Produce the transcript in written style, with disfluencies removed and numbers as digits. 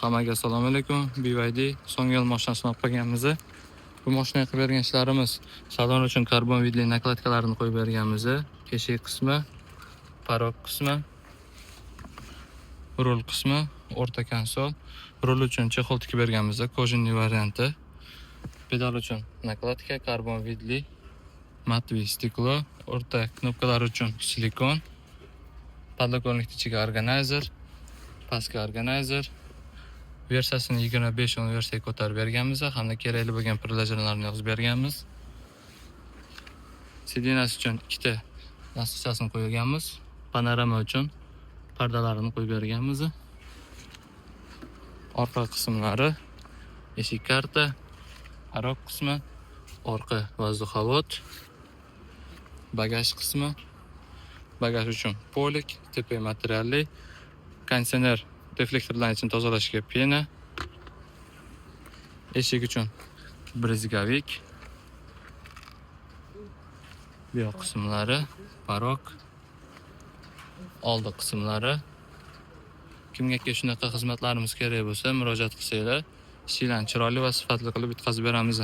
Hammaga assalomu alaykum. BYD so'nggi yil mashinani sinab qo'yganmiz. Bu mashinaga qilib bergan ishlarimiz salon uchun karbon vidli nakladkalarni qo'yib berganmiz. Eshik qismi, parok qismi, rul qismi, o'rta konsol, rul uchun chexol tikib berganmiz, kojinli varianti. Pedal uchun nakladka, karbon vidli, matviy stiklo, o'rta knopkalar uchun silikon, podlokovnik ichiga organizer, pastki organizer, versiyasini 25 versiyaga ko'tarib berganmiz hamda kerakli bo'lgan prilojenlarni yozib berganmiz. Sidinasi uchun ikkita nasosasini qo'yganmiz. Panorama uchun pardalarini qo'yib berganmiz. Orqa qismlari eshik karta, parok qismi, orqa vazduhovod, bagaj qismi, bagaj uchun polik, tepa materialli, konditsioner reflektorlar uchun tozalashga pena, eshik uchun brizgavik, bu yoq qismlari, parok, oldi qismlari. Kimga shunaqa xizmatlarimiz kerak bo'lsa, murojaat qilsanglar, ishlarni chiroyli va sifatli qilib bitkazib beramiz.